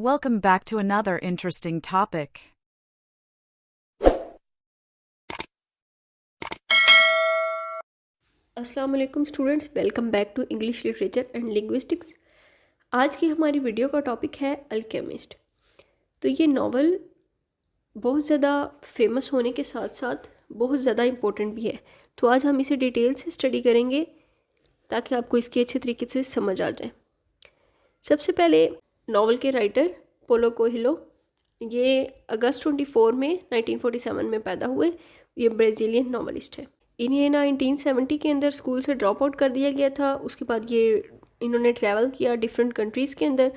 Welcome back to another interesting topic. अस्सलाम वालेकुम students, welcome back to English literature and linguistics. आज की हमारी वीडियो का टॉपिक है अल्केमिस्ट। तो ये नावल बहुत ज़्यादा फेमस होने के साथ साथ बहुत ज़्यादा इम्पोर्टेंट भी है। तो आज हम इसे डिटेल से स्टडी करेंगे ताकि आपको इसकी अच्छे तरीके से समझ आ जाए। सबसे पहले नावल के राइटर पोलो कोएल्हो, ये अगस्त 24 में 1947 में पैदा हुए। ये ब्राज़ीलियन नावलिस्ट है। इन्हें 1970 के अंदर स्कूल से ड्रॉप आउट कर दिया गया था। उसके बाद ये इन्होंने ट्रैवल किया डिफरेंट कंट्रीज़ के अंदर,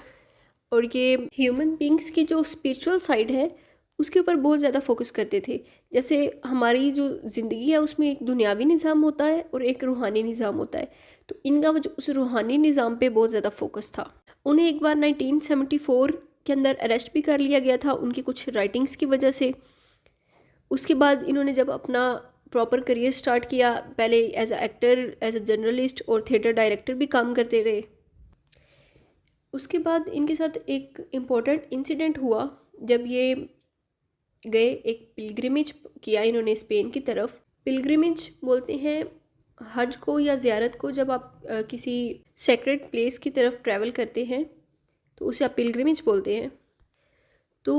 और ये ह्यूमन बींग्स की जो स्पिरिचुअल साइड है उसके ऊपर बहुत ज़्यादा फोकस करते थे। जैसे हमारी जो ज़िंदगी है उसमें एक दुनियावी निज़ाम होता है और एक रूहानी निज़ाम होता है, तो इनका जो उस रूहानी निज़ाम पे बहुत ज़्यादा फोकस था। उन्हें एक बार 1974 के अंदर अरेस्ट भी कर लिया गया था उनकी कुछ राइटिंग्स की वजह से। उसके बाद इन्होंने जब अपना प्रॉपर करियर स्टार्ट किया, पहले as a actor, as a journalist और थिएटर डायरेक्टर भी काम करते रहे। उसके बाद इनके साथ एक इम्पोर्टेंट इंसिडेंट हुआ जब ये गए, एक पिलग्रिमेज किया इन्होंने स्पेन की तरफ। पिलग्रिमेज बोलते हैं हज को या ज़ियारत को, जब आप किसी सेक्रेड प्लेस की तरफ ट्रैवल करते हैं तो उसे आप पिलग्रिमेज बोलते हैं। तो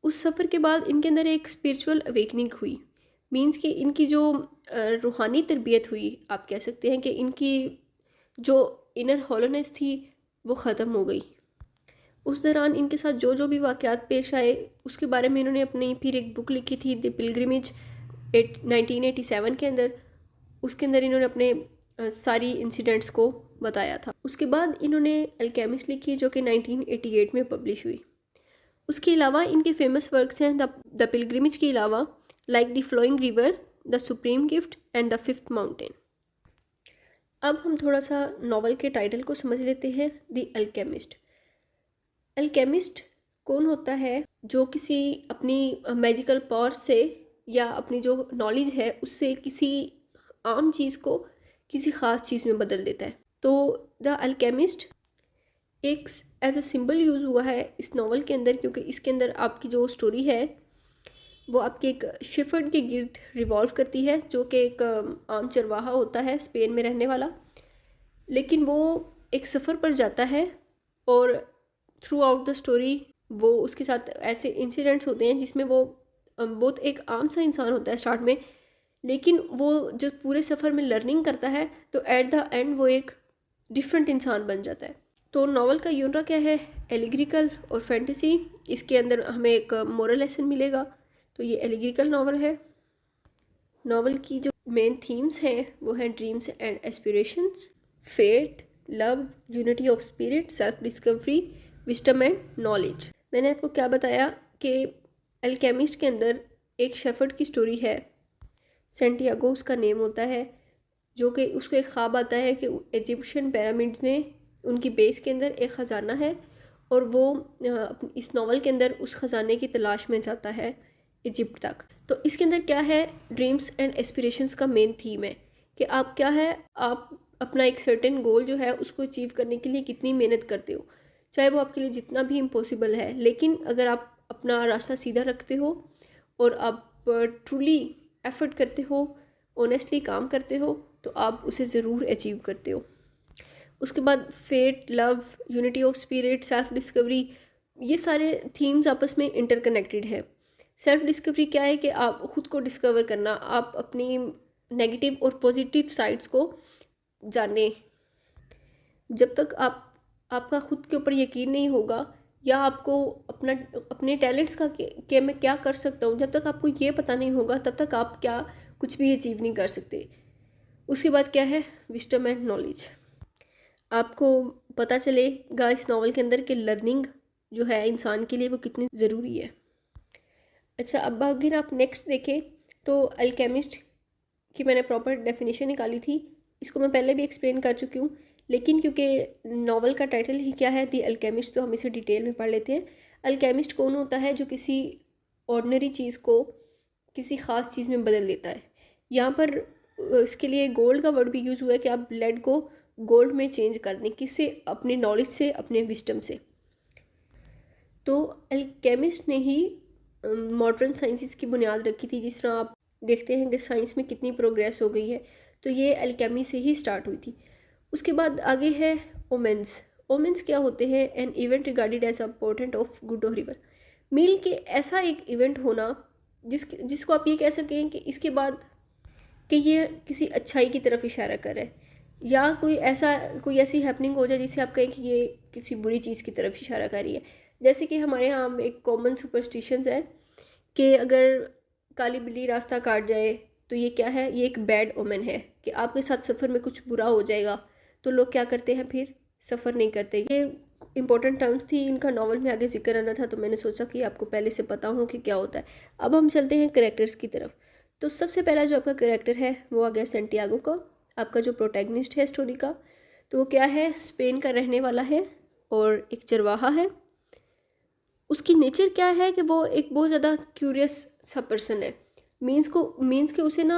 उस सफ़र के बाद इनके अंदर एक स्पिरिचुअल अवेकनिंग हुई। मीन्स कि इनकी जो रूहानी तरबियत हुई, आप कह सकते हैं कि इनकी जो इनर हॉलोनेस थी वो ख़त्म हो गई। उस दौरान इनके साथ जो जो भी वाक़यात पेश आए उसके बारे में इन्होंने अपनी फिर एक बुक लिखी थी, द पिलग्रिमेज 1987 के अंदर। उसके अंदर इन्होंने अपने सारी इंसिडेंट्स को बताया था। उसके बाद इन्होंने अल्केमिस्ट लिखी जो कि 1988 में पब्लिश हुई। उसके अलावा इनके फेमस वर्क्स हैं द पिलग्रिमेज के अलावा like the flowing river, the supreme gift and the fifth mountain. अब हम थोड़ा सा नावल के टाइटल को समझ लेते हैं। The alchemist. अल्केमिस्ट कौन होता है? जो किसी अपनी मैजिकल पावर से या अपनी जो नॉलेज है उससे किसी आम चीज़ को किसी ख़ास चीज़ में बदल देता है। तो द अल्केमिस्ट एक एज अ सिंबल यूज़ हुआ है इस नावल के अंदर, क्योंकि इसके अंदर आपकी जो स्टोरी है वो आपके एक शेफर्ड के गिर्द रिवॉल्व करती है, जो कि एक आम चरवाहा होता है स्पेन में रहने वाला। लेकिन वो एक सफ़र पर जाता है और थ्रू आउट द स्टोरी वो उसके साथ ऐसे इंसिडेंट्स होते हैं जिसमें वो बहुत एक आम सा इंसान होता है स्टार्ट में, लेकिन वो जो पूरे सफ़र में लर्निंग करता है तो एट द एंड वो एक डिफरेंट इंसान बन जाता है। तो नावल का यूनरा क्या है? एलिग्रिकल और फैंटेसी। इसके अंदर हमें एक मोरल लेसन मिलेगा। तो ये एलिग्रिकल नावल है। नावल की जो मेन थीम्स हैं वो हैं dreams and aspirations, fate, love, unity of spirit, self discovery, wisdom and knowledge. मैंने आपको क्या बताया कि अल्केमिस्ट के अंदर एक शेफर्ड की स्टोरी है। सेंटियागो उसका नेम होता है, जो कि उसको एक ख्वाब आता है कि इजिप्शियन पिरामिड्स में उनकी बेस के अंदर एक ख़जाना है, और वो इस नावल के अंदर उस ख़जाने की तलाश में जाता है इजिप्ट तक। तो इसके अंदर क्या है? ड्रीम्स एंड एस्पिरेशंस का मेन थीम है कि आप क्या है, आप अपना एक सर्टेन गोल जो है उसको अचीव करने के लिए कितनी मेहनत करते हो, चाहे वो आपके लिए जितना भी इम्पॉसिबल है। लेकिन अगर आप अपना रास्ता सीधा रखते हो और आप ट्रूली एफर्ट करते हो, ऑनेस्टली काम करते हो, तो आप उसे ज़रूर अचीव करते हो। उसके बाद fate, love, unity of spirit, self discovery, ये सारे थीम्स आपस में इंटरकनेक्टेड है। सेल्फ डिस्कवरी क्या है कि आप ख़ुद को डिस्कवर करना, आप अपनी नेगेटिव और पॉजिटिव साइड्स को जाने। जब तक आपका ख़ुद के ऊपर यकीन नहीं होगा या आपको अपने टैलेंट्स का कि मैं क्या कर सकता हूँ, जब तक आपको ये पता नहीं होगा तब तक आप क्या कुछ भी अचीव नहीं कर सकते। उसके बाद क्या है? Wisdom and knowledge. आपको पता चलेगा इस नावल के अंदर कि लर्निंग जो है इंसान के लिए वो कितनी ज़रूरी है। अच्छा, अब अगर आप नेक्स्ट देखें तो अल्केमिस्ट की मैंने प्रॉपर डेफिनेशन निकाली थी। इसको मैं पहले भी एक्सप्लेन कर चुकी हूँ, लेकिन क्योंकि नावल का टाइटल ही क्या है, दी अल्केमिस्ट, तो हम इसे डिटेल में पढ़ लेते हैं। अल्केमिस्ट कौन होता है? जो किसी ऑर्डिनरी चीज़ को किसी ख़ास चीज़ में बदल देता है। यहाँ पर इसके लिए गोल्ड का वर्ड भी यूज़ हुआ है कि आप लेड को गोल्ड में चेंज कर दें। किससे? अपनी नॉलेज से, अपने विस्डम से। तो अल्केमिस्ट ने ही मॉडर्न साइंसेस की बुनियाद रखी थी। जिस तरह आप देखते हैं कि साइंस में कितनी प्रोग्रेस हो गई है, तो ये अल्केमी से ही स्टार्ट हुई थी। उसके बाद आगे है ओमेंस। ओमेंस क्या होते हैं? An event regarded as a of good और रिवर। मील के ऐसा एक इवेंट होना जिसको आप ये कह सकें कि इसके बाद कि ये किसी अच्छाई की तरफ इशारा कर रहा है, या कोई ऐसी हैपनिंग हो जाए जिससे आप कहें कि ये किसी बुरी चीज़ की तरफ इशारा कर रही है। जैसे कि हमारे यहाँ एक कॉमन सुपरस्टिशंस है कि अगर काली बिल्ली रास्ता काट जाए तो ये क्या है? ये एक बैड ओमेन है कि आपके साथ सफ़र में कुछ बुरा हो जाएगा। तो लोग क्या करते हैं? फिर सफ़र नहीं करते। ये इंपॉर्टेंट टर्म्स थी, इनका नॉवल में आगे जिक्र आना था, तो मैंने सोचा कि आपको पहले से पता हो कि क्या होता है। अब हम चलते हैं करेक्टर्स की तरफ। तो सबसे पहला जो आपका करेक्टर है वो आ गया सेंटियागो का, आपका जो प्रोटैगनिस्ट है स्टोरी का। तो वो क्या है? स्पेन का रहने वाला है और एक चरवाहा है। उसकी नेचर क्या है कि वो एक बहुत ज़्यादा क्यूरियस सा पर्सन है। मीन्स के उसे ना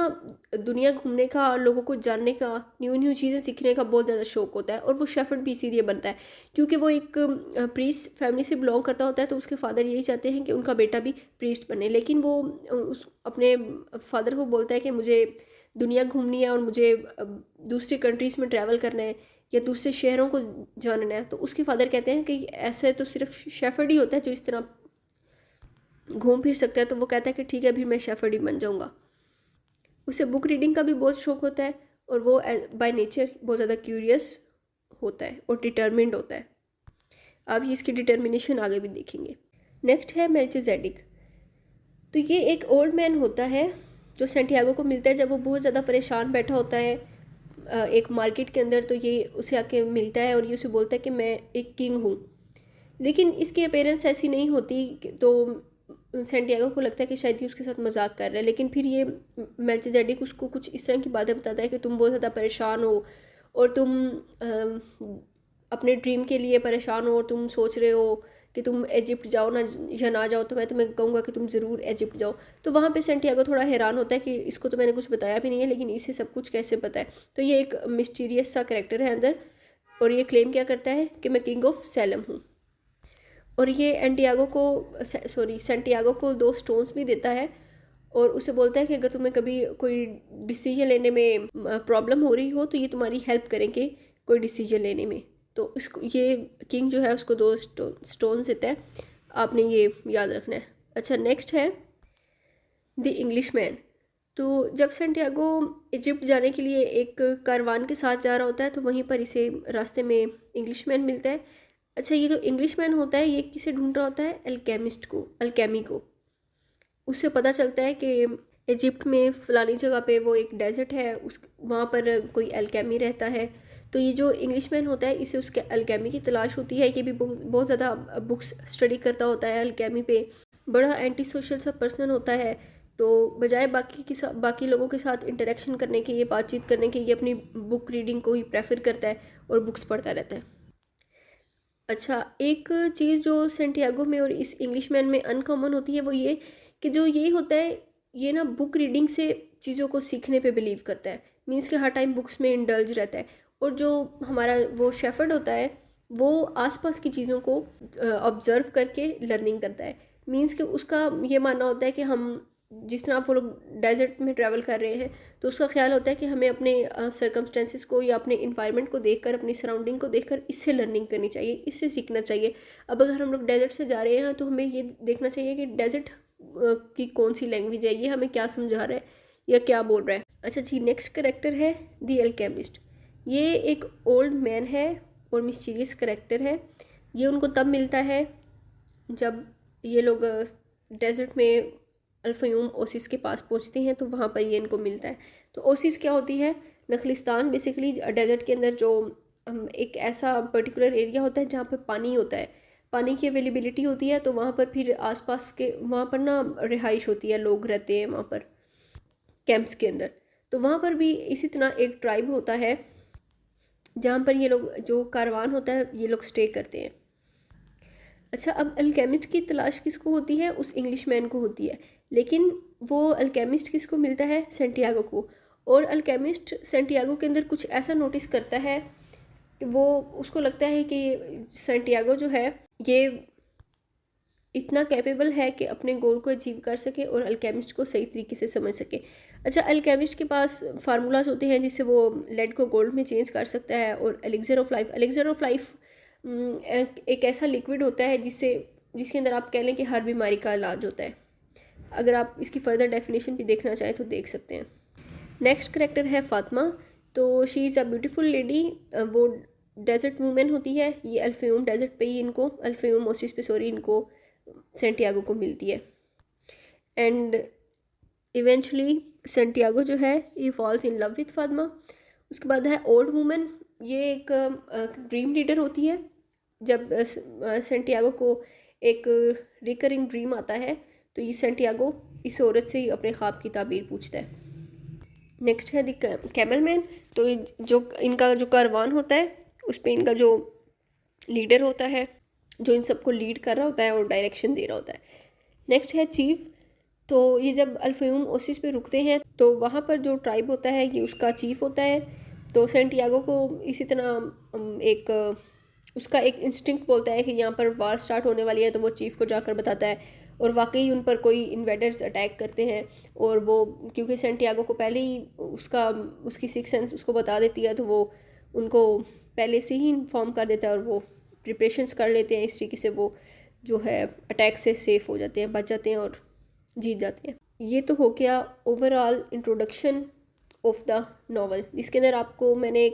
दुनिया घूमने का, लोगों को जानने का, न्यू चीज़ें सीखने का बहुत ज़्यादा शौक होता है। और वो शेफर्ड भी इसीलिए बनता है क्योंकि वो एक प्रीस्ट फैमिली से बिलोंग करता होता है। तो उसके फादर यही चाहते हैं कि उनका बेटा भी प्रीस्ट बने, लेकिन वो उस अपने फादर को बोलता है कि मुझे दुनिया घूमनी है और मुझे दूसरी कंट्रीज़ में ट्रैवल करना है या दूसरे शहरों को जानना है। तो उसके फादर कहते हैं कि ऐसे तो सिर्फ शेफर्ड ही होता है जो इस तरह घूम फिर सकता है। तो वो कहता है कि ठीक है, अभी मैं शेफर्ड ही बन जाऊँगा। उसे बुक रीडिंग का भी बहुत शौक होता है और वो बाय नेचर बहुत ज़्यादा क्यूरियस होता है और डिटर्मिन्ड होता है। आप इसकी डिटर्मिनेशन आगे भी देखेंगे। नेक्स्ट है मेल्चिजेडिक। तो ये एक ओल्ड मैन होता है जो सेंटियागो को मिलता है जब वो बहुत ज़्यादा परेशान बैठा होता है एक मार्केट के अंदर। तो ये उसे आके मिलता है और ये उसे बोलता है कि मैं एक किंग हूँ, लेकिन इसकी अपीयरेंस ऐसी नहीं होती। तो सेंटियागो को लगता है कि शायद ये उसके साथ मजाक कर रहा है, लेकिन फिर ये मेल्चिजेडिक उसको कुछ इस तरह की बातें बताता है कि तुम बहुत ज़्यादा परेशान हो और तुम अपने ड्रीम के लिए परेशान हो और तुम सोच रहे हो कि तुम इजिप्ट जाओ ना या ना जाओ। तो मैं तुम्हें कहूँगा कि तुम ज़रूर इजिप्ट जाओ। तो वहाँ पे सेंटियागो थोड़ा हैरान होता है कि इसको तो मैंने कुछ बताया भी नहीं है, लेकिन इसे सब कुछ कैसे पता है। तो ये एक मिस्टीरियस सा करेक्टर है अंदर, और ये क्लेम क्या करता है कि मैं किंग ऑफ सैलम हूँ। और ये सेंटियागो को 2 स्टोन्स भी देता है और उसे बोलता है कि अगर तुम्हें कभी कोई डिसीजन लेने में प्रॉब्लम हो रही हो तो ये तुम्हारी हेल्प करेंगे कोई डिसीजन लेने में। तो इसको ये किंग जो है उसको 2 स्टोन्स देता है। आपने ये याद रखना है। अच्छा, नेक्स्ट है द इंग्लिश मैन। तो जब सेंटियागो इजिप्ट जाने के लिए एक कारवान के साथ जा रहा होता है तो वहीं पर इसे रास्ते में इंग्लिश मैन मिलता है। अच्छा, ये जो इंग्लिश मैन होता है ये किसे ढूंढ रहा होता है? अल्केमिस्ट को, अल्केमी को। उससे पता चलता है कि इजिप्ट में फ़लानी जगह पे वो एक डेजर्ट है, उस वहाँ पर कोई अल्केमी रहता है। तो ये जो इंग्लिश मैन होता है इसे उसके अल्केमी की तलाश होती है। ये भी बहुत ज़्यादा बुक्स स्टडी करता होता है अल्केमी पे। बड़ा एंटी सोशल सा पर्सन होता है। तो बजाय बाकी लोगों के साथ इंटरेक्शन करने के, ये बातचीत करने के, ये अपनी बुक रीडिंग को ही प्रेफर करता है और बुक्स पढ़ता रहता है। अच्छा, एक चीज़ जो सेंटियागो में और इस इंग्लिश मैन में अनकॉमन होती है वो ये कि जो ये होता है ये ना बुक रीडिंग से चीज़ों को सीखने पे बिलीव करता है। मीन्स कि हर टाइम बुक्स में इंडल्ज रहता है। और जो हमारा वो शेफर्ड होता है वो आसपास की चीज़ों को ऑब्जर्व करके लर्निंग करता है। मीन्स कि उसका ये मानना होता है कि हम जिस तरह आप वो लोग डेजर्ट में ट्रैवल कर रहे हैं तो उसका ख्याल होता है कि हमें अपने सर्कमस्टेंसेस को या अपने इन्वायरमेंट को देखकर, अपनी सराउंडिंग को देखकर इससे लर्निंग करनी चाहिए, इससे सीखना चाहिए। अब अगर हम लोग डेजर्ट से जा रहे हैं तो हमें ये देखना चाहिए कि डेजर्ट की कौन सी लैंग्वेज है, ये हमें क्या समझा रहा है या क्या बोल रहा है। अच्छा जी, नेक्स्ट करेक्टर है द अल्केमिस्ट। ये एक ओल्ड मैन है और मिस्टीरियस करेक्टर है। ये उनको तब मिलता है जब ये लोग डेजर्ट में अल्फयूम ओसिस के पास पहुंचते हैं, तो वहाँ पर ये इनको मिलता है। तो ओसिस क्या होती है? नखलिस्तान बेसिकली डेजर्ट के अंदर जो एक ऐसा पर्टिकुलर एरिया होता है जहाँ पर पानी होता है, पानी की अवेलेबिलिटी होती है। तो वहाँ पर फिर आसपास के वहाँ पर ना रिहाइश होती है, लोग रहते हैं वहाँ पर कैंप्स के अंदर। तो वहाँ पर भी इसी तरह एक ट्राइब होता है जहाँ पर ये लोग, जो कारवान होता है, ये लोग स्टे करते हैं। अच्छा, अब अल्केमिस्ट की तलाश किसको होती है? उस इंग्लिश मैन को होती है। लेकिन वो अल्केमिस्ट किसको मिलता है? सेंटियागो को। और अल्केमिस्ट सेंटियागो के अंदर कुछ ऐसा नोटिस करता है कि वो उसको लगता है कि सेंटियागो जो है ये इतना कैपेबल है कि अपने गोल को अचीव कर सके और अल्केमिस्ट को सही तरीके से समझ सके। अच्छा, अल्केमिस्ट के पास फार्मूलाज होते हैं जिससे वो लेड को गोल्ड में चेंज कर सकता है। और एलिक्सर ऑफ लाइफ एक ऐसा लिक्विड होता है जिसके अंदर आप कह लें कि हर बीमारी का इलाज होता है। अगर आप इसकी फर्दर डेफिनेशन भी देखना चाहें तो देख सकते हैं। नेक्स्ट करेक्टर है फातिमा। तो she is a beautiful lady. वो डेजर्ट वूमेन होती है। ये अल्फायूम डेजर्ट पे ही इनको, अल्फायूम ओसिस पे सॉरी, इनको सेंटियागो को मिलती है। एंड इवेंचुअली सेंटियागो जो है ये falls in love with Fatima. उसके बाद है ओल्ड वूमेन। ये एक ड्रीम लीडर होती है। जब सेंटियागो को एक रिकरिंग ड्रीम आता है तो ये सेंटियागो इस औरत से ही अपने ख्वाब की ताबीर पूछता है। नेक्स्ट है द कैमल मैन। तो जो इनका जो कारवान होता है उस पर इनका जो लीडर होता है, जो इन सबको लीड कर रहा होता है और डायरेक्शन दे रहा होता है। नेक्स्ट है चीफ। तो ये जब अल्फायूम ओसिस पे रुकते हैं तो वहाँ पर जो ट्राइब होता है ये उसका चीफ होता है। तो सेंटियागो को इसी तरह एक उसका एक इंस्टिंक्ट बोलता है कि यहाँ पर वार स्टार्ट होने वाली है, तो वो चीफ को जाकर बताता है और वाकई उन पर कोई इन्वेडर्स अटैक करते हैं। और वो क्योंकि सेंटियागो को पहले ही उसकी सिक्स सेंस उसको बता देती है, तो वो उनको पहले से ही इन्फॉर्म कर देता है और वो प्रिपरेशंस कर लेते हैं। इस तरीके से वो जो है अटैक से सेफ हो जाते हैं, बच जाते हैं और जीत जाते हैं। ये तो हो गया overall introduction of the novel, जिसके अंदर आपको मैंने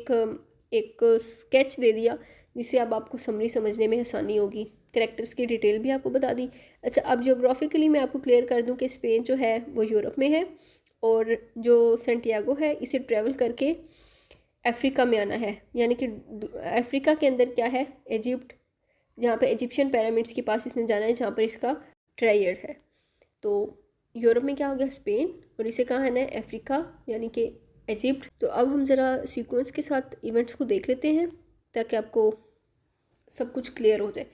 एक स्केच दे दिया जिससे अब आपको समरी समझने में आसानी होगी। कैरेक्टर्स की डिटेल भी आपको बता दी। अच्छा, अब जियोग्राफिकली मैं आपको क्लियर कर दूं कि स्पेन जो है वो यूरोप में है और जो सेंटियागो है इसे ट्रैवल करके अफ्रीका में आना है। यानी कि अफ्रीका के अंदर क्या है, इजिप्ट, जहाँ पे इजिप्शियन पिरामिड्स के पास इसने जाना है, जहाँ पर इसका ट्रायर है। तो यूरोप में क्या हो गया, स्पेन, और इसे कहाँ है ना, अफ्रीका यानी कि इजिप्ट। तो अब हम ज़रा सीक्वेंस के साथ इवेंट्स को देख लेते हैं ताकि आपको सब कुछ क्लियर हो जाए।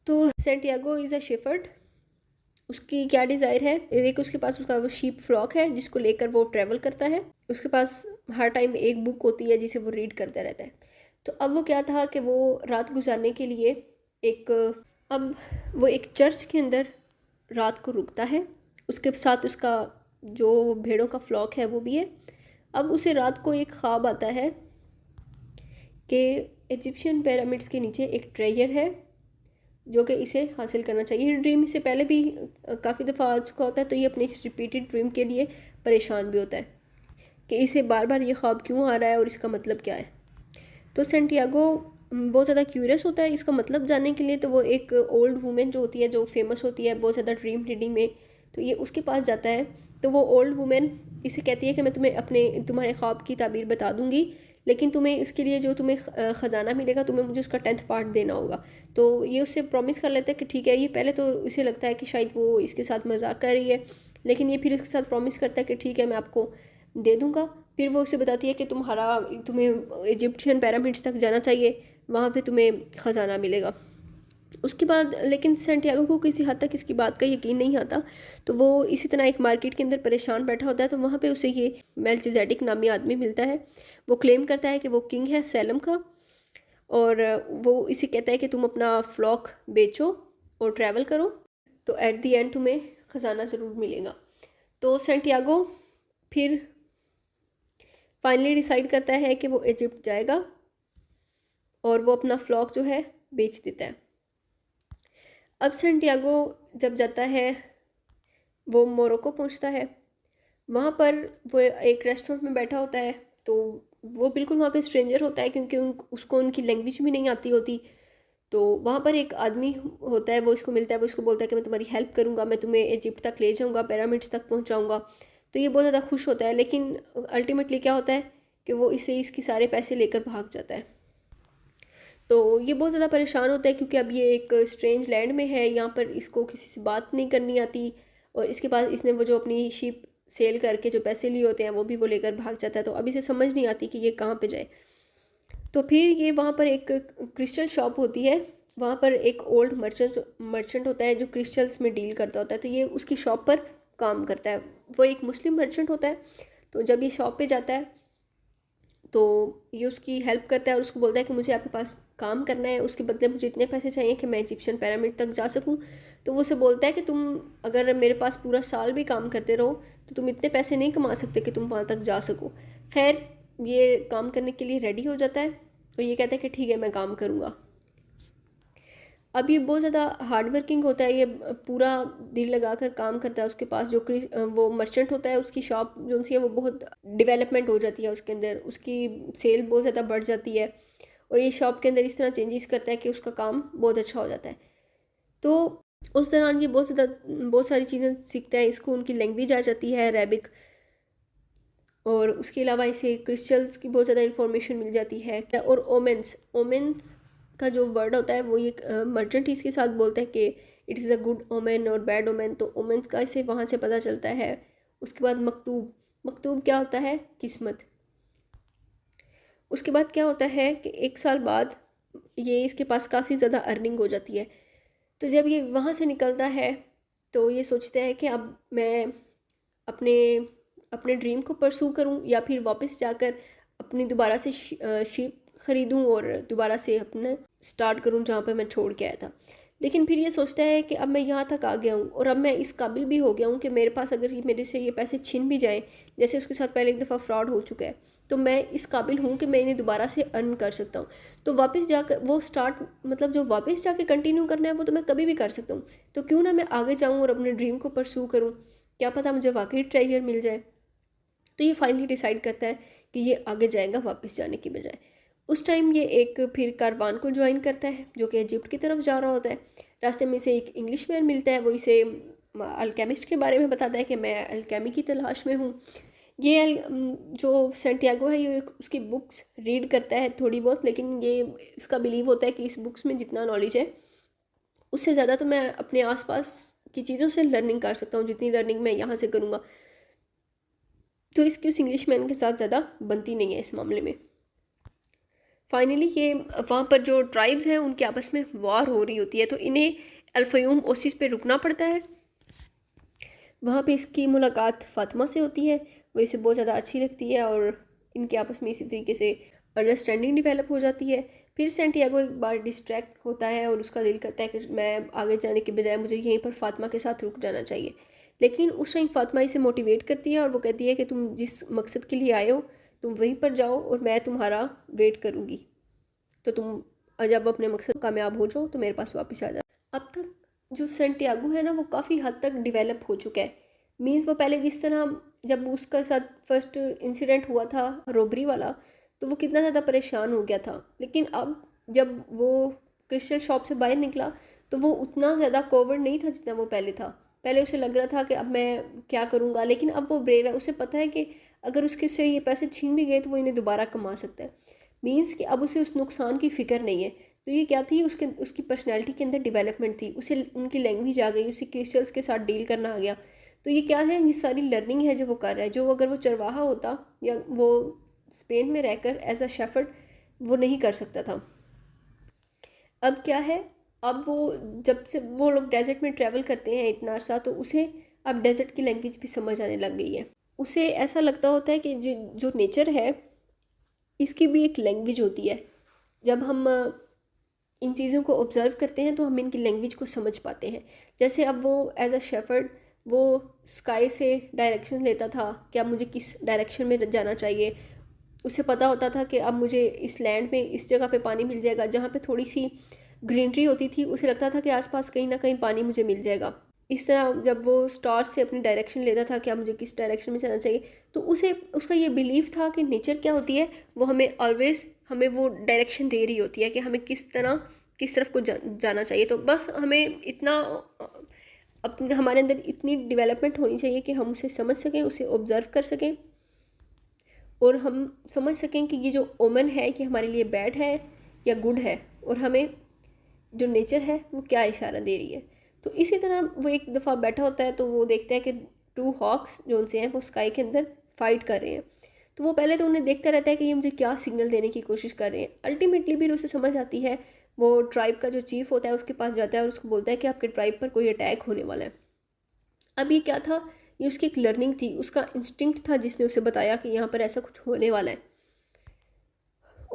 तो सेंटियागो इज़ अ शेफर्ड। उसकी क्या डिज़ायर है, एक उसके पास उसका वो शीप फ्लॉक है जिसको लेकर वो ट्रैवल करता है। उसके पास हर टाइम एक बुक होती है जिसे वो रीड करता रहता है। तो अब वो क्या था कि वो रात गुजारने के लिए अब वो एक चर्च के अंदर रात को रुकता है। उसके साथ उसका जो भेड़ों का फ्लॉक है वो भी है। अब उसे रात को एक ख्वाब आता है कि इजिप्शियन पिरामिड्स के नीचे एक ट्रेजर है जो कि इसे हासिल करना चाहिए। ड्रीम इससे पहले भी काफ़ी दफ़ा आ चुका होता है, तो ये अपने इस रिपीटेड ड्रीम के लिए परेशान भी होता है कि इसे बार बार ये ख्वाब क्यों आ रहा है और इसका मतलब क्या है। तो सेंटियागो बहुत ज़्यादा क्यूरियस होता है इसका मतलब जानने के लिए। तो वो एक ओल्ड वुमेन जो होती है, जो फेमस होती है बहुत ज़्यादा ड्रीम रीडिंग में, तो ये उसके पास जाता है। तो वो ओल्ड वुमेन इसे कहती है कि मैं तुम्हारे ख्वाब की ताबीर बता दूंगी, लेकिन तुम्हें इसके लिए जो तुम्हें ख़जाना मिलेगा तुम्हें मुझे उसका 10th पार्ट देना होगा। तो ये उससे प्रॉमिस कर लेता है कि ठीक है। ये पहले तो इसे लगता है कि शायद वो इसके साथ मजाक कर रही है, लेकिन ये फिर उसके साथ प्रॉमिस करता है कि ठीक है मैं आपको दे दूँगा। फिर वो उसे बताती है कि तुम्हें इजिप्शियन पिरामिड्स तक जाना चाहिए, वहाँ पे तुम्हें ख़जाना मिलेगा। उसके बाद लेकिन सेंटियागो को किसी हद तक इसकी बात का यकीन नहीं आता। तो वो इसी तरह एक मार्केट के अंदर परेशान बैठा होता है। तो वहाँ पे उसे ये मेल्किजेडेक नामी आदमी मिलता है। वो क्लेम करता है कि वो किंग है सैलम का, और वो इसे कहता है कि तुम अपना फ्लॉक बेचो और ट्रैवल करो, तो एट दी एंड तुम्हें ख़जाना ज़रूर मिलेगा। तो सेंटियागो फिर फाइनली डिसाइड करता है कि वो इजिप्ट जाएगा और वो अपना फ्लॉक जो है बेच देता है। अब सेंटियागो जब जाता है वो मोरक्को पहुंचता है। वहाँ पर वो एक रेस्टोरेंट में बैठा होता है। तो वो बिल्कुल वहाँ पे स्ट्रेंजर होता है क्योंकि उसको उनकी लैंग्वेज भी नहीं आती होती। तो वहाँ पर एक आदमी होता है, वो इसको मिलता है, वो इसको बोलता है कि मैं तुम्हारी हेल्प करूँगा, मैं तुम्हें इजिप्ट तक ले जाऊँगा, पिरामिड्स तक पहुँचाऊँगा। तो ये बहुत ज़्यादा खुश होता है, लेकिन अल्टीमेटली क्या होता है कि वो इसके सारे पैसे लेकर भाग जाता है। तो ये बहुत ज़्यादा परेशान होता है क्योंकि अब ये एक स्ट्रेंज लैंड में है, यहाँ पर इसको किसी से बात नहीं करनी आती, और इसके पास इसने वो जो अपनी शिप सेल करके जो पैसे लिए होते हैं वो भी वो लेकर भाग जाता है। तो अब इसे समझ नहीं आती कि ये कहाँ पे जाए। तो फिर ये वहाँ पर एक क्रिस्टल शॉप होती है, वहाँ पर एक ओल्ड मर्चेंट होता है जो क्रिस्टल्स में डील करता होता है। तो ये उसकी शॉप पर काम करता है। वो एक मुस्लिम मर्चेंट होता है। तो जब ये शॉप पे जाता है तो ये उसकी हेल्प करता है और उसको बोलता है कि मुझे आपके पास काम करना है, उसके बदले मुझे इतने पैसे चाहिए कि मैं इजिप्शियन पिरामिड तक जा सकूं। तो वो उसे बोलता है कि तुम अगर मेरे पास पूरा साल भी काम करते रहो तो तुम इतने पैसे नहीं कमा सकते कि तुम वहाँ तक जा सको। खैर, ये काम करने के लिए रेडी हो जाता है और ये कहता है कि ठीक है, मैं काम करूँगा। अब ये बहुत ज़्यादा हार्ड वर्किंग होता है, ये पूरा दिल लगा कर काम करता है। उसके पास जो वो मर्चेंट होता है, उसकी शॉप जो सी है वो बहुत डेवलपमेंट हो जाती है, उसके अंदर उसकी सेल बहुत ज़्यादा बढ़ जाती है और ये शॉप के अंदर इस तरह चेंजेस करता है कि उसका काम बहुत अच्छा हो जाता है। तो उस दौरान ये बहुत सारी चीज़ें सीखता है। इसको उनकी लैंग्वेज आ जाती है, अरेबिक, और उसके अलावा इसे क्रिस्टल्स की बहुत ज़्यादा इन्फॉर्मेशन मिल जाती है। और ओमेंस ओमेंस का जो वर्ड होता है वो ये मर्चेंट इसके साथ बोलता है कि it is a good omen और बैड ओमेन, तो ओमेंस का इसे वहाँ से पता चलता है। उसके बाद मकतूब, मकतूब क्या होता है? किस्मत। उसके बाद क्या होता है कि 1 साल बाद ये इसके पास काफ़ी ज़्यादा अर्निंग हो जाती है। तो जब ये वहाँ से निकलता है तो ये सोचता है कि अब मैं अपने अपने ड्रीम को परसू करूं या फिर वापस जाकर अपनी दोबारा से शीप ख़रीदूं और दोबारा से अपना स्टार्ट करूं जहाँ पर मैं छोड़ के आया था। लेकिन फिर ये सोचता है कि अब मैं यहाँ तक आ गया हूँ और अब मैं इस काबिल भी हो गया हूँ कि मेरे पास अगर मेरे से ये पैसे छिन भी जाएँ, जैसे उसके साथ पहले एक दफ़ा फ्रॉड हो चुका है, तो मैं इस काबिल हूँ कि मैं इन्हें दोबारा से अर्न कर सकता हूँ। तो वापस जाकर वो स्टार्ट, मतलब जो वापस जाके कंटिन्यू करना है वो तो मैं कभी भी कर सकता हूँ। तो क्यों ना मैं आगे जाऊँ और अपने ड्रीम को परसू करूँ, क्या पता मुझे वाकई ट्रेजर मिल जाए। तो ये फाइनली डिसाइड करता है कि ये आगे जाएगा वापस जाने की बजाय। उस टाइम ये एक फिर कारवान को ज्वाइन करता है जो कि इजिप्ट की तरफ जा रहा होता है। रास्ते में इसे एक इंग्लिश मैन मिलता है, वो इसे अल्केमिस्ट के बारे में बताता है कि मैं अल्केमी की तलाश में हूँ। ये जो सेंटियागो है ये उसकी बुक्स रीड करता है थोड़ी बहुत, लेकिन ये इसका बिलीव होता है कि इस बुक्स में जितना नॉलेज है उससे ज़्यादा तो मैं अपने आसपास की चीज़ों से लर्निंग कर सकता हूँ, जितनी लर्निंग मैं यहाँ से करूँगा। तो इसकी उस इंग्लिश मैन के साथ ज़्यादा बनती नहीं है इस मामले में। फाइनली ये वहाँ पर जो ट्राइब्स हैं उनके आपस में वॉर हो रही होती है, तो इन्हें अल-फ़यूम ओसिस पे रुकना पड़ता है। वहाँ पे इसकी मुलाकात फ़ातिमा से होती है, वो इसे बहुत ज़्यादा अच्छी लगती है और इनके आपस में इसी तरीके से अंडरस्टैंडिंग डेवलप हो जाती है। फिर सेंटियागो एक बार डिस्ट्रैक्ट होता है और उसका दिल करता है कि मैं आगे जाने के बजाय मुझे यहीं पर फ़ातिमा के साथ रुक जाना चाहिए। लेकिन उस टाइम फ़ातिमा इसे मोटिवेट करती है और वो कहती है कि तुम जिस मकसद के लिए आए हो तुम वहीं पर जाओ और मैं तुम्हारा वेट करूँगी, तो तुम जब अपने मकसद कामयाब हो जाओ तो मेरे पास वापस आ जाओ। अब तक जो सेंटियागो है ना वो काफ़ी हद तक डेवलप हो चुका है। मीन्स वो पहले जिस तरह जब उसका साथ फर्स्ट इंसिडेंट हुआ था रोबरी वाला, तो वो कितना ज़्यादा परेशान हो गया था, लेकिन अब जब वो क्रिस्टल शॉप से बाहर निकला तो वो उतना ज़्यादा कोवर्ड नहीं था जितना वो पहले था। पहले उसे लग रहा था कि अब मैं क्या करूँगा, लेकिन अब वो ब्रेव है। उसे पता है कि अगर उसके से ये पैसे छीन भी गए तो वो इन्हें दोबारा कमा सकता है। मीन्स कि अब उसे उस नुकसान की फ़िक्र नहीं है। तो ये क्या थी, उसकी पर्सनैलिटी के अंदर डेवलपमेंट थी, उसे उनकी लैंग्वेज आ गई, उसे क्रिस्टल्स के साथ डील करना आ गया। तो ये क्या है, ये सारी लर्निंग है जो वो कर रहा है, जो अगर वो चरवाहा होता या वो स्पेन में रहकर एज अ शेफर्ड वो नहीं कर सकता था। अब क्या है, अब वो जब से वो लोग डेजर्ट में ट्रैवल करते हैं इतना अर्सा, तो उसे अब डेजर्ट की लैंग्वेज भी समझ आने लग गई है। उसे ऐसा लगता होता है कि जो नेचर है इसकी भी एक लैंग्वेज होती है। जब हम इन चीज़ों को ऑब्ज़र्व करते हैं तो हम इनकी लैंग्वेज को समझ पाते हैं। जैसे अब वो एज अ शेफर्ड वो स्काई से डायरेक्शन लेता था कि अब मुझे किस डायरेक्शन में जाना चाहिए। उसे पता होता था कि अब मुझे इस लैंड में इस जगह पे पानी मिल जाएगा, जहाँ पे थोड़ी सी ग्रीनरी होती थी उसे लगता था कि आसपास कहीं ना कहीं पानी मुझे मिल जाएगा। इस तरह जब वो स्टार से अपनी डायरेक्शन लेता था कि अब मुझे किस डायरेक्शन में जाना चाहिए, तो उसे उसका ये बिलीव था कि नेचर क्या होती है, वो हमें ऑलवेज़ हमें वो डायरेक्शन दे रही होती है कि हमें किस तरफ को जाना चाहिए। तो बस हमें इतना अपने हमारे अंदर इतनी डेवलपमेंट होनी चाहिए कि हम उसे समझ सकें, उसे ऑब्ज़र्व कर सकें और हम समझ सकें कि ये जो ओमन है कि हमारे लिए बैड है या गुड है, और हमें जो नेचर है वो क्या इशारा दे रही है। तो इसी तरह वो एक दफ़ा बैठा होता है तो वो देखता है कि 2 हॉक्स जो उनसे हैं वो स्काई के अंदर फाइट कर रहे हैं। तो वो पहले तो उन्हें देखता रहता है कि ये मुझे क्या सिग्नल देने की कोशिश कर रहे हैं। अल्टीमेटली भी उसे समझ आती है, वो ट्राइब का जो चीफ़ होता है उसके पास जाता है और उसको बोलता है कि आपके ट्राइब पर कोई अटैक होने वाला है। अब ये क्या था, ये उसकी एक लर्निंग थी, उसका इंस्टिंक्ट था जिसने उसे बताया कि यहाँ पर ऐसा कुछ होने वाला है।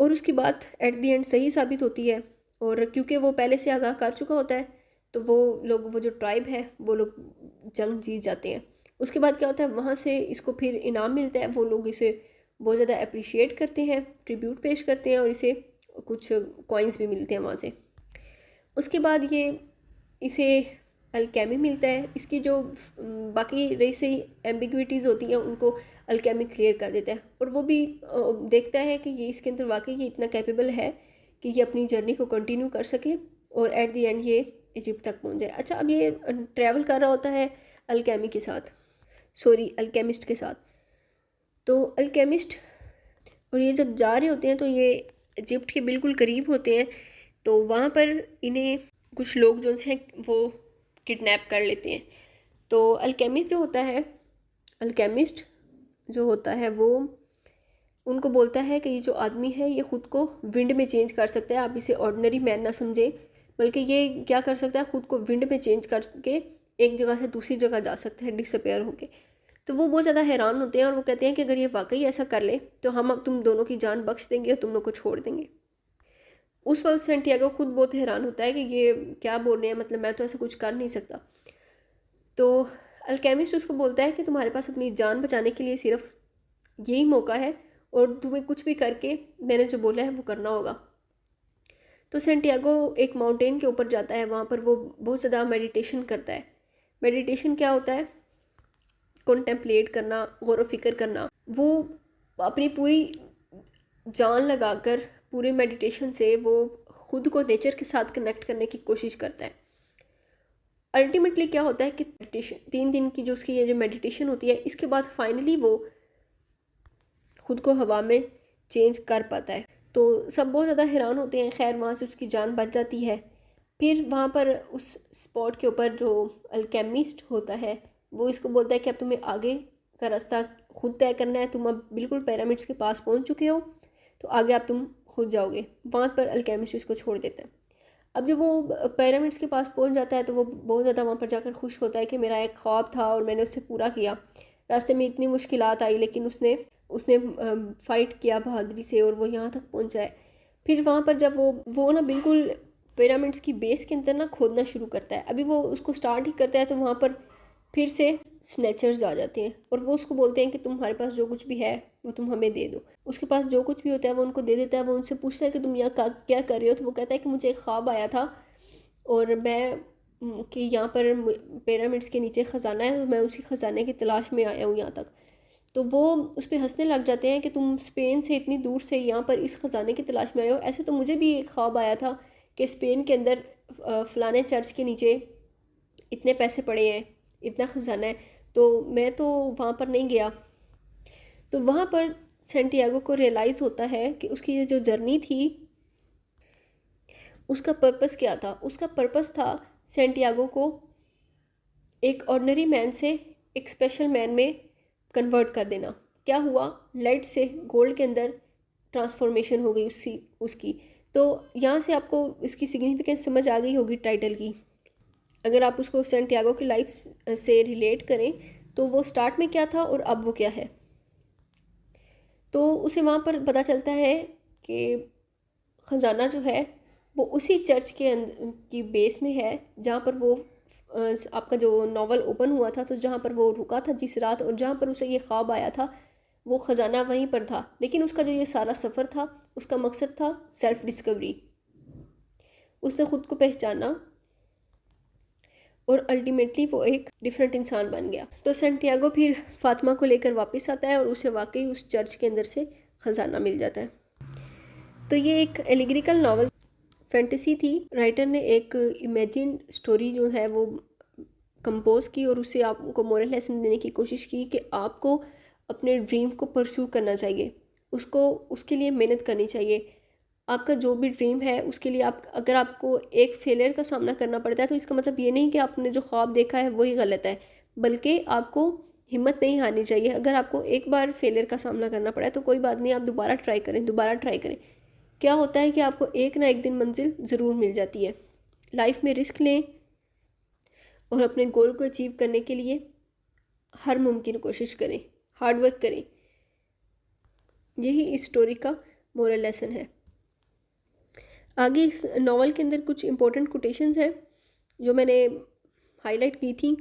और उसकी बात एट द एंड सही साबित होती है, और क्योंकि वो पहले से आगाह कर चुका होता है तो वो जो ट्राइब है वो लोग जंग जीत जाते हैं। उसके बाद क्या होता है, वहाँ से इसको फिर इनाम मिलता है, वो लोग इसे बहुत ज़्यादा अप्रिशिएट करते हैं, ट्रिब्यूट पेश करते हैं, और इसे कुछ कॉइन्स भी मिलते हैं वहाँ से। उसके बाद इसे अल्केमी मिलता है। इसकी जो बाकी रही सही एम्बिग्विटीज़ होती हैं उनको अल्केमी क्लियर कर देता है, और वो भी देखता है कि ये इसके अंदर वाकई ये इतना कैपेबल है कि ये अपनी जर्नी को कंटिन्यू कर सके और एट द एंड ये इजिप्ट तक पहुंच जाए। अच्छा, अब ये ट्रैवल कर रहा होता है अल्केमिस्ट के साथ। तो अल्केमिस्ट और ये जब जा रहे होते हैं तो ये इजिप्ट के बिल्कुल करीब होते हैं, तो वहाँ पर इन्हें कुछ लोग जो हैं वो किडनैप कर लेते हैं। तो अल्केमिस्ट जो होता है वो उनको बोलता है कि ये जो आदमी है ये ख़ुद को विंड में चेंज कर सकता है, आप इसे ऑर्डिनरी मैन ना समझें, बल्कि ये क्या कर सकता है, ख़ुद को विंड में चेंज करके एक जगह से दूसरी जगह जा सकता है डिसअपेयर होके। तो वो बहुत ज़्यादा हैरान होते हैं और वो कहते हैं कि अगर ये वाकई ऐसा कर ले तो हम अब तुम दोनों की जान बख्श देंगे और तुम लोग को छोड़ देंगे। उस वक्त सैंटियागो खुद बहुत हैरान होता है कि ये क्या बोल रहे हैं, मतलब मैं तो ऐसा कुछ कर नहीं सकता। तो अल्केमिस्ट उसको बोलता है कि तुम्हारे पास अपनी जान बचाने के लिए सिर्फ यही मौका है और तुम्हें कुछ भी करके मैंने जो बोला है वो करना होगा। तो सैंटियागो एक माउंटेन के ऊपर जाता है, वहाँ पर वो बहुत ज़्यादा मेडिटेशन करता है। मेडिटेशन क्या होता है? कॉन्टेम्पलेट करना, गौर व फिक्र करना। वो अपनी पूरी जान लगाकर पूरे मेडिटेशन से वो खुद को नेचर के साथ कनेक्ट करने की कोशिश करता है। अल्टीमेटली क्या होता है कि 3 दिन की जो उसकी ये जो मेडिटेशन होती है, इसके बाद फाइनली वो खुद को हवा में चेंज कर पाता है। तो सब बहुत ज़्यादा हैरान होते हैं। खैर, वहाँ से उसकी जान बच जाती है। फिर वहाँ पर उस स्पॉट के ऊपर जो अल्केमिस्ट होता है वो इसको बोलता है कि अब तुम्हें आगे का रास्ता खुद तय करना है, तुम अब बिल्कुल पिरामिड्स के पास पहुँच चुके हो, तो आगे आप तुम खुद जाओगे। वहाँ पर अल्केमिस्ट उसको छोड़ देता है। अब जब वो पिरामिड्स के पास पहुँच जाता है तो वो बहुत ज़्यादा वहाँ पर जाकर खुश होता है कि मेरा एक ख्वाब था और मैंने उसे पूरा किया। रास्ते में इतनी मुश्किलात आई लेकिन उसने फ़ाइट किया बहादुरी से और वो यहाँ तक पहुँचा है। फिर वहाँ पर जब वो ना बिल्कुल पिरामिड्स की बेस के अंदर ना खोदना शुरू करता है। अभी वो उसको स्टार्ट ही करता है तो वहाँ पर फिर से स्नैचर्स आ जाते हैं और वो उसको बोलते हैं कि तुम्हारे पास जो कुछ भी है वो तुम हमें दे दो। उसके पास जो कुछ भी होता है वो उनको दे देता है। वो उनसे पूछता है कि तुम यहाँ क्या कर रहे हो? तो वो कहता है कि मुझे एक ख्वाब आया था और मैं कि यहाँ पर पिरामिड्स के नीचे ख़जाना है, तो मैं उसी ख़जाने की तलाश में आया हूँ यहाँ तक। तो वो उस पर हंसने लग जाते हैं कि तुम स्पेन से इतनी दूर से यहाँ पर इस ख़जाने की तलाश में आए हो। ऐसे तो मुझे भी एक ख्वाब आया था कि स्पेन के अंदर फ़लाने चर्च के नीचे इतने पैसे पड़े हैं, इतना ख़जाना है, तो मैं तो वहाँ पर नहीं गया। तो वहाँ पर सैंटियागो को रियलाइज़ होता है कि उसकी ये जो जर्नी थी उसका पर्पस क्या था। उसका पर्पस था सैंटियागो को एक ऑर्डिनरी मैन से एक स्पेशल मैन में कन्वर्ट कर देना। क्या हुआ? लेड से गोल्ड के अंदर ट्रांसफॉर्मेशन हो गई उसकी। तो यहाँ से आपको इसकी सिग्निफिकेंस समझ आ गई होगी टाइटल की। अगर आप उसको सैंटियागो की लाइफ से रिलेट करें तो वो स्टार्ट में क्या था और अब वो क्या है। तो उसे वहाँ पर पता चलता है कि ख़जाना जो है वो उसी चर्च के अंदर की बेस में है जहाँ पर वो आपका जो नावल ओपन हुआ था, तो जहाँ पर वो रुका था जिस रात और जहाँ पर उसे ये ख्वाब आया था वो ख़जाना वहीं पर था। लेकिन उसका जो ये सारा सफ़र था उसका मकसद था सेल्फ़ डिस्कवरी। उसने ख़ुद को पहचाना और अल्टीमेटली वो एक डिफरेंट इंसान बन गया। तो सैंटियागो फिर फातिमा को लेकर वापस आता है और उसे वाकई उस चर्च के अंदर से ख़जाना मिल जाता है। तो ये एक एलिग्रिकल नावल फैंटेसी थी। राइटर ने एक इमेजिन स्टोरी जो है वो कंपोज की और उसे आपको मोरल लेसन देने की कोशिश की कि आपको अपने ड्रीम को परस्यू करना चाहिए, उसके लिए मेहनत करनी चाहिए। आपका जो भी ड्रीम है उसके लिए अगर आपको एक फेलियर का सामना करना पड़ता है तो इसका मतलब ये नहीं कि आपने जो ख्वाब देखा है वही गलत है, बल्कि आपको हिम्मत नहीं हारनी चाहिए। अगर आपको एक बार फेलियर का सामना करना पड़ा है तो कोई बात नहीं, आप दोबारा ट्राई करें। क्या होता है कि आपको एक ना एक दिन मंजिल ज़रूर मिल जाती है। लाइफ में रिस्क लें और अपने गोल को अचीव करने के लिए हर मुमकिन कोशिश करें, हार्ड वर्क करें। यही इस स्टोरी का मोरल लेसन है। आगे इस नॉवल के अंदर कुछ इंपॉर्टेंट कोटेशंस हैं जो मैंने हाईलाइट की थी,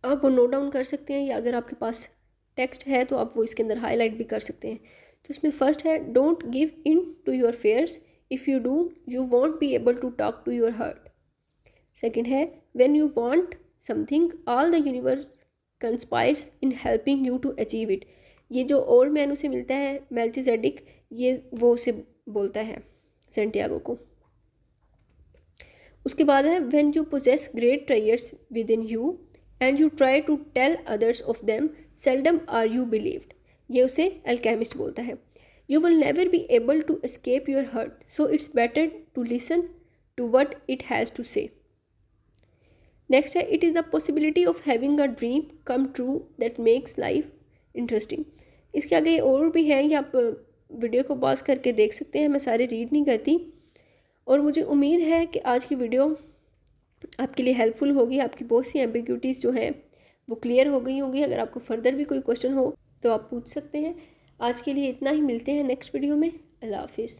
आप वो नोट डाउन कर सकते हैं, या अगर आपके पास टेक्स्ट है तो आप वो इसके अंदर हाईलाइट भी कर सकते हैं। तो इसमें फर्स्ट है, don't give in to your fears, if you do you won't be able to talk to your heart. Second है, when you want something all the universe conspires in helping you to achieve it. ये जो old man उसे मिलता है मेल्चिसेडेक, ये वो उसे बोलता है सेंटियागो को। उसके बाद है, when you possess great treasures within you and you try to tell others of them seldom are you believed. ये उसे अल्केमिस्ट बोलता है। You will never be able to escape your heart, so it's better to listen to what it has to say. Next है, it is the possibility of having a dream come true that makes life interesting. इसके आगे और भी हैं, ये आप video को pause करके देख सकते हैं, मैं सारे रीड नहीं करती। और मुझे उम्मीद है कि आज की वीडियो आपके लिए हेल्पफुल होगी, आपकी बहुत सी एम्बिग्यूटीज़ जो हैं वो क्लियर हो गई होंगी। अगर आपको फर्दर भी कोई क्वेश्चन हो तो आप पूछ सकते हैं। आज के लिए इतना ही, मिलते हैं नेक्स्ट वीडियो में। अल्लाह हाफिज़।